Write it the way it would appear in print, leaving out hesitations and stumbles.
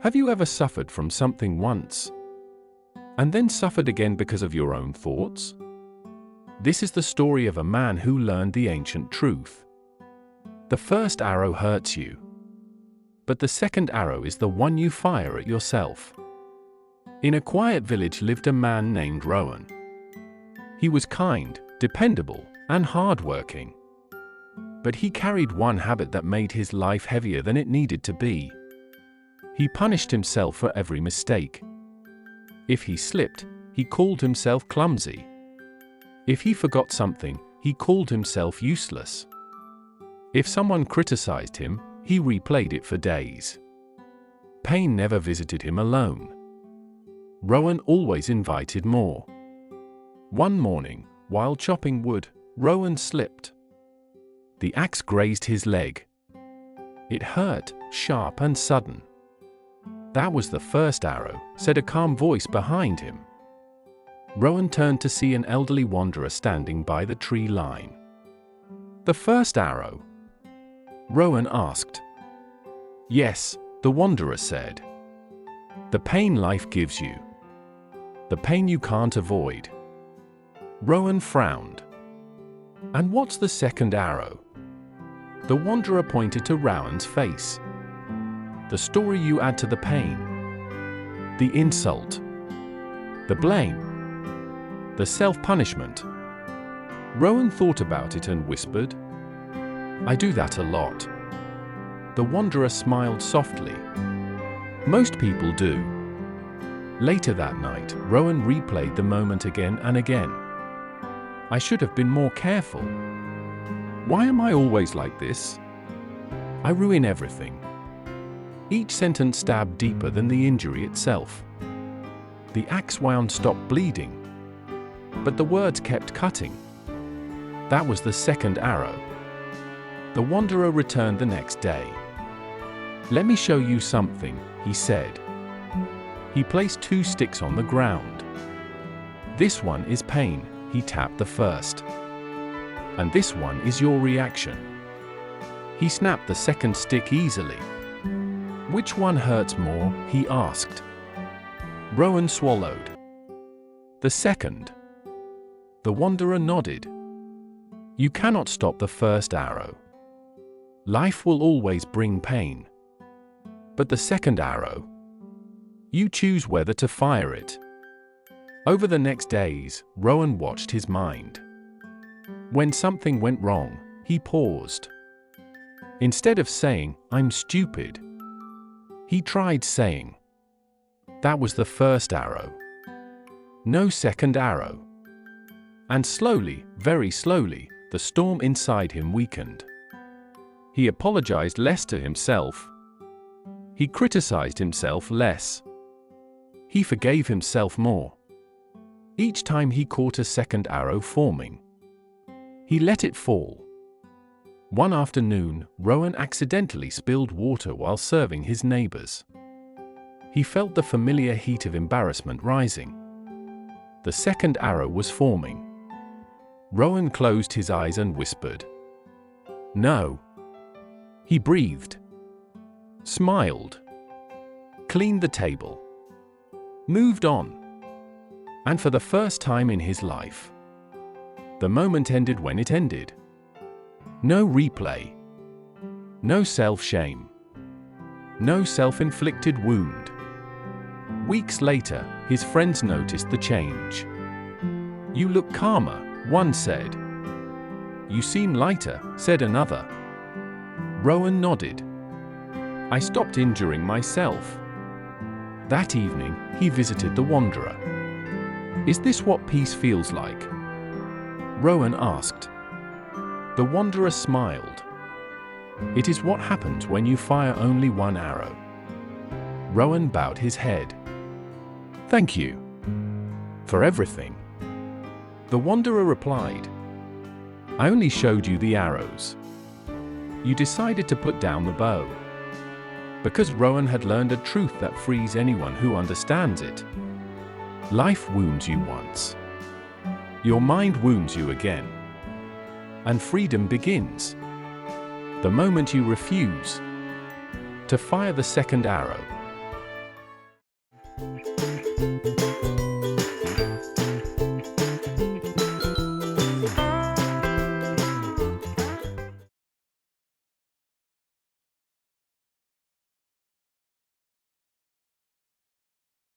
Have you ever suffered from something once, and then suffered again because of your own thoughts? This is the story of a man who learned the ancient truth. The first arrow hurts you, but the second arrow is the one you fire at yourself. In a quiet village lived a man named Rowan. He was kind, dependable, and hardworking. But he carried one habit that made his life heavier than it needed to be. He punished himself for every mistake. If he slipped, he called himself clumsy. If he forgot something, he called himself useless. If someone criticized him, he replayed it for days. Pain never visited him alone. Rowan always invited more. One morning, while chopping wood, Rowan slipped. The axe grazed his leg. It hurt, sharp and sudden. "That was the first arrow," said a calm voice behind him. Rowan turned to see an elderly wanderer standing by the tree line. "The first arrow?" Rowan asked. "Yes," the wanderer said. "The pain life gives you. The pain you can't avoid." Rowan frowned. "And what's the second arrow?" The wanderer pointed to Rowan's face. "The story you add to the pain. The insult. The blame. The self-punishment." Rowan thought about it and whispered, "I do that a lot." The wanderer smiled softly. "Most people do." Later that night, Rowan replayed the moment again and again. "I should have been more careful. Why am I always like this? I ruin everything." Each sentence stabbed deeper than the injury itself. The axe wound stopped bleeding, but the words kept cutting. That was the second arrow. The wanderer returned the next day. "Let me show you something," he said. He placed 2 sticks on the ground. "This one is pain," he tapped the first. "And this one is your reaction." He snapped the second stick easily. "Which one hurts more?" he asked. Rowan swallowed. "The second." The wanderer nodded. "You cannot stop the first arrow. Life will always bring pain. But the second arrow, you choose whether to fire it." Over the next days, Rowan watched his mind. When something went wrong, he paused. Instead of saying, "I'm stupid," he tried saying, "That was the first arrow. No second arrow." And slowly, very slowly, the storm inside him weakened. He apologized less to himself. He criticized himself less. He forgave himself more. Each time he caught a second arrow forming, he let it fall. One afternoon, Rowan accidentally spilled water while serving his neighbors. He felt the familiar heat of embarrassment rising. The second arrow was forming. Rowan closed his eyes and whispered, "No." He breathed, smiled, cleaned the table, moved on. And for the first time in his life, the moment ended when it ended. No replay. No self-shame. No self-inflicted wound. Weeks later, his friends noticed the change. "You look calmer," one said. "You seem lighter," said another. Rowan nodded. "I stopped injuring myself." That evening, he visited the wanderer. "Is this what peace feels like?" Rowan asked. The wanderer smiled. "It is what happens when you fire only one arrow." Rowan bowed his head. "Thank you for everything." The wanderer replied, "I only showed you the arrows. You decided to put down the bow." Because Rowan had learned a truth that frees anyone who understands it. Life wounds you once. Your mind wounds you again. And freedom begins the moment you refuse to fire the second arrow.